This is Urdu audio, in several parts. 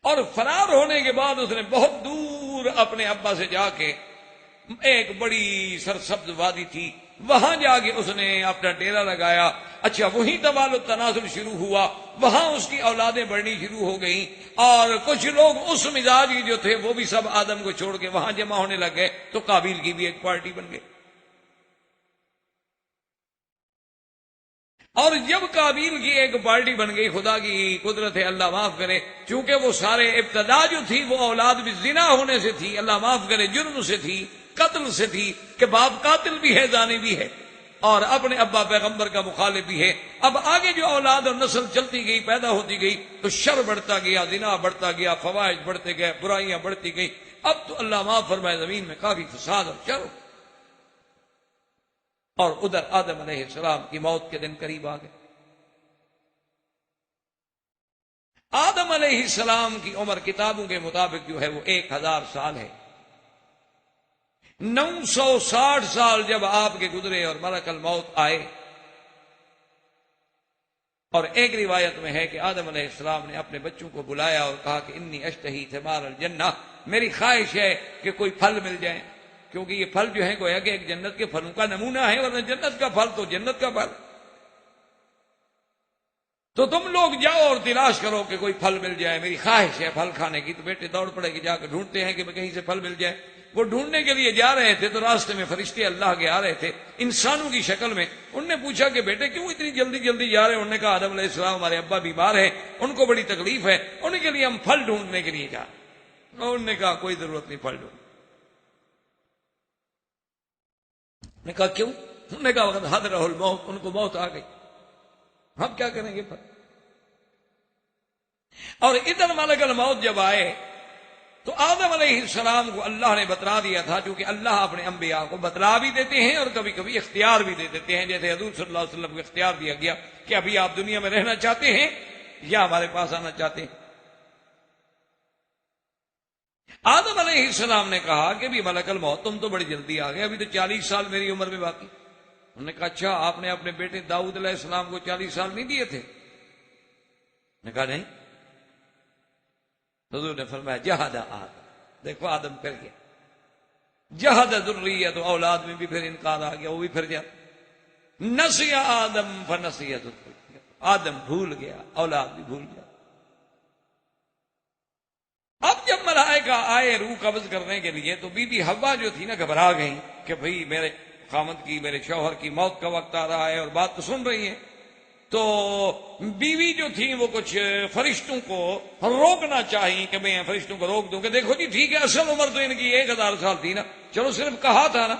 اور فرار ہونے کے بعد اس نے بہت دور اپنے ابا سے جا کے ایک بڑی سرسبز وادی تھی، وہاں جا کے اس نے اپنا ڈیرا لگایا۔ اچھا، وہیں تبادل تناسل شروع ہوا، وہاں اس کی اولادیں بڑھنی شروع ہو گئیں، اور کچھ لوگ اس مزاج کی جو تھے وہ بھی سب آدم کو چھوڑ کے وہاں جمع ہونے لگ گئے، تو قابیل کی بھی ایک پارٹی بن گئی۔ اور جب قابیل کی ایک پارٹی بن گئی، خدا کی قدرت ہے، اللہ معاف کرے، چونکہ وہ سارے ابتدا جو تھی وہ اولاد بھی زنا ہونے سے تھی، اللہ معاف کرے، جرم سے تھی، قتل سے تھی، کہ باپ قاتل بھی ہے، زانی بھی ہے، اور اپنے ابا پیغمبر کا مخالف بھی ہے۔ اب آگے جو اولاد اور نسل چلتی گئی، پیدا ہوتی گئی، تو شر بڑھتا گیا، زنا بڑھتا گیا، فواحش بڑھتے گئے، برائیاں بڑھتی گئی۔ اب تو اللہ معاف فرمائے زمین میں کافی فساد اور شر، اور ادھر آدم علیہ السلام کی موت کے دن قریب آ گئے۔ آدم علیہ السلام کی عمر کتابوں کے مطابق جو ہے وہ 1000 سال ہے۔ 960 سال جب آپ کے گزرے اور ملک الموت آئے، اور ایک روایت میں ہے کہ آدم علیہ السلام نے اپنے بچوں کو بلایا اور کہا کہ انی اشتہی ثمار الجنہ، میری خواہش ہے کہ کوئی پھل مل جائے، کیونکہ یہ پھل جو ہیں گویا کہ ایک جنت کے پھلوں کا نمونہ ہے، ورنہ جنت کا پھل تو جنت کا پھل۔ تو تم لوگ جاؤ اور تلاش کرو کہ کوئی پھل مل جائے، میری خواہش ہے پھل کھانے کی۔ تو بیٹے دوڑ پڑے کہ جا کے ڈھونڈتے ہیں کہ کہیں سے پھل مل جائے۔ وہ ڈھونڈنے کے لیے جا رہے تھے تو راستے میں فرشتے اللہ کے آ رہے تھے انسانوں کی شکل میں۔ انہوں نے پوچھا کہ بیٹے کیوں اتنی جلدی جلدی جا رہے ہیں؟ انہوں نے کہا آدم علیہ السلام ہمارے ابا بیمار ہیں، ان کو بڑی تکلیف ہے، ان کے لیے ہم پھل ڈھونڈنے کے لیے جا رہے ہیں۔ انہوں نے کہا کوئی ضرورت نہیں پھل ڈھونڈ۔ نے کہا کیوں؟ انہوں نے کہا وقت حضرہ الموت، ان کو موت آ گئی، ہم کیا کریں گے پھل؟ اور ادھر ملک الموت جب آئے تو آدم علیہ السلام کو اللہ نے بتلا دیا تھا، چونکہ اللہ اپنے انبیاء کو بتلا بھی دیتے ہیں اور کبھی کبھی اختیار بھی دے دیتے ہیں، جیسے حضور صلی اللہ علیہ وسلم کو اختیار دیا گیا کہ ابھی آپ دنیا میں رہنا چاہتے ہیں یا ہمارے پاس آنا چاہتے ہیں۔ آدم علیہ السلام نے کہا کہ بھی ملک الموت تم تو بڑی جلدی آ گئے، ابھی تو 40 سال میری عمر میں باقی۔ انہوں نے کہا اچھا، آپ نے اپنے بیٹے داؤد علیہ السلام کو 40 سال نہیں دیے تھے؟ نے کہا نہیں۔ حضور نے فرمایا جہاد آدم، دیکھو آدم کر گیا، جہاد ذریت، تو اولاد میں بھی پھر انکار آ گیا، وہ بھی پھر جاتا۔ نسی آدم فنسی ذریت، آدم بھول گیا، اولاد بھی بھول گیا۔ اب جب ملائکہ آئے روح قبض کرنے کے لیے تو بی بی حوا جو تھی نا گھبرا گئی کہ بھئی میرے خامد کی، میرے شوہر کی موت کا وقت آ رہا ہے، اور بات تو سن رہی ہے۔ تو بیوی جو تھی وہ کچھ فرشتوں کو روکنا چاہی کہ میں فرشتوں کو روک دوں کہ دیکھو جی ٹھیک ہے، اصل عمر تو ان کی 1000 سال تھی نا، چلو صرف کہا تھا نا۔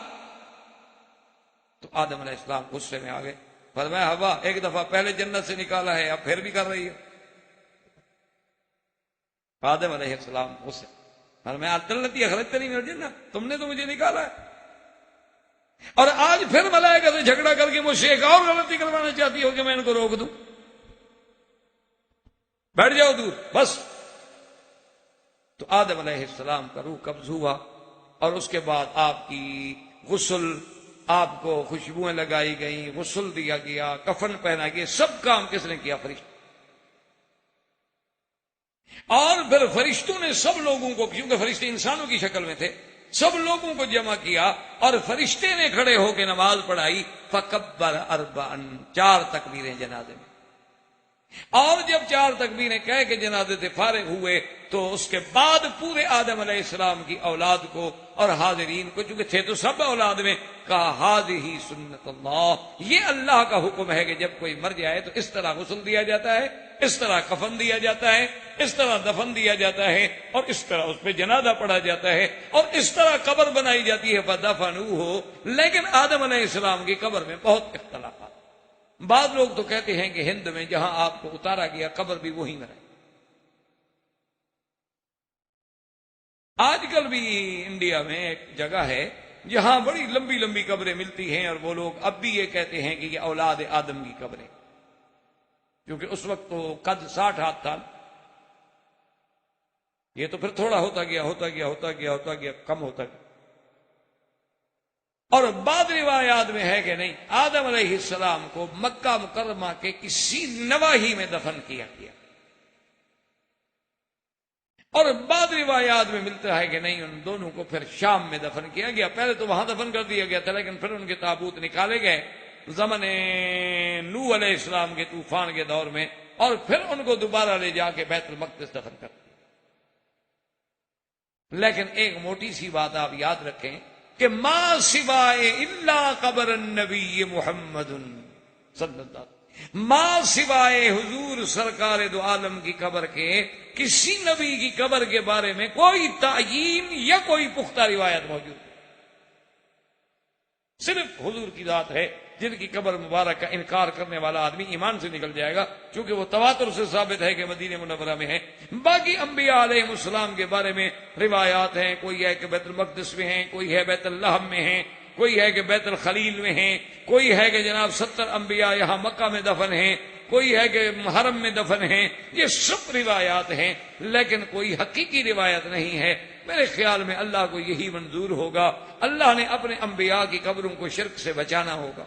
تو آدم علیہ السلام غصے میں آ گئے، فرمایا حوا ایک دفعہ پہلے جنت سے نکالا ہے، اب پھر بھی کر رہی ہے۔ آدم علیہ السلام غصے، فرمایا التی اخرجتنی من الجنہ، تم نے تو مجھے نکالا ہے، اور آج پھر ملائکہ سے جھگڑا کر کے مجھ سے ایک اور غلطی کروانا چاہتی ہو کہ میں ان کو روک دوں؟ بیٹھ جاؤ دور بس۔ تو آدم علیہ السلام کا روح قبض ہوا، اور اس کے بعد آپ کی غسل، آپ کو خوشبوئیں لگائی گئیں، غسل دیا گیا، کفن پہنا گیا، سب کام کس نے کیا؟ فرشتہ۔ اور پھر فرشتوں نے سب لوگوں کو، کیونکہ فرشتے انسانوں کی شکل میں تھے، سب لوگوں کو جمع کیا، اور فرشتے نے کھڑے ہو کے نماز پڑھائی، فکبر اربعا، 4 تکبیریں جنازے میں۔ اور جب 4 تکبیریں کہہ کے جنازے سے فارغ ہوئے تو اس کے بعد پورے آدم علیہ السلام کی اولاد کو اور حاضرین کو، چونکہ تھے تو سب اولاد میں، کہا ھذہ سنت اللہ، یہ اللہ کا حکم ہے کہ جب کوئی مر جائے تو اس طرح غسل دیا جاتا ہے، اس طرح کفن دیا جاتا ہے، اس طرح دفن دیا جاتا ہے، اور اس طرح اس پہ جنازہ پڑھا جاتا ہے، اور اس طرح قبر بنائی جاتی ہے فدفنوہ۔ لیکن آدم علیہ السلام کی قبر میں بہت اختلافات۔ بعض لوگ تو کہتے ہیں کہ ہند میں جہاں آپ کو اتارا گیا قبر بھی وہیں میں رہے۔ آج کل بھی انڈیا میں ایک جگہ ہے جہاں بڑی لمبی لمبی قبریں ملتی ہیں، اور وہ لوگ اب بھی یہ کہتے ہیں کہ یہ اولاد آدم کی قبریں، کیونکہ اس وقت تو قد 60 ہاتھ تھا، یہ تو پھر تھوڑا ہوتا گیا ہوتا گیا ہوتا گیا ہوتا گیا کم ہوتا گیا۔ اور بعض روایات میں ہے کہ نہیں، آدم علیہ السلام کو مکہ مکرمہ کے کسی نواحی میں دفن کیا گیا، اور بعد روایات میں ملتا ہے کہ نہیں، ان دونوں کو پھر شام میں دفن کیا گیا. پہلے تو وہاں دفن کر دیا گیا تھا، لیکن پھر ان کے تابوت نکالے گئے زمن نوح علیہ السلام کے طوفان کے دور میں، اور پھر ان کو دوبارہ لے جا کے بیت المقدس دفن کر دیا. لیکن ایک موٹی سی بات آپ یاد رکھیں کہ ما سوائے الا قبر النبی محمد صلی اللہ علیہ وسلم، ما سوائے حضور سرکار دو عالم کی قبر کے کسی نبی کی قبر کے بارے میں کوئی تعیین یا کوئی پختہ روایت موجود نہیں. صرف حضور کی ذات ہے جن کی قبر مبارک کا انکار کرنے والا آدمی ایمان سے نکل جائے گا، چونکہ وہ تواتر سے ثابت ہے کہ مدینہ منورہ میں ہے. باقی انبیاء علیہ السلام کے بارے میں روایات ہیں، کوئی ہے کہ بیت المقدس میں ہیں، کوئی ہے بیت اللحم میں ہیں، کوئی ہے کہ بیت الخلیل میں ہیں، کوئی ہے کہ جناب 70 انبیاء یہاں مکہ میں دفن ہیں، کوئی ہے کہ حرم میں دفن ہیں. یہ سب روایات ہیں، لیکن کوئی حقیقی روایت نہیں ہے. میرے خیال میں اللہ کو یہی منظور ہوگا، اللہ نے اپنے انبیاء کی قبروں کو شرک سے بچانا ہوگا.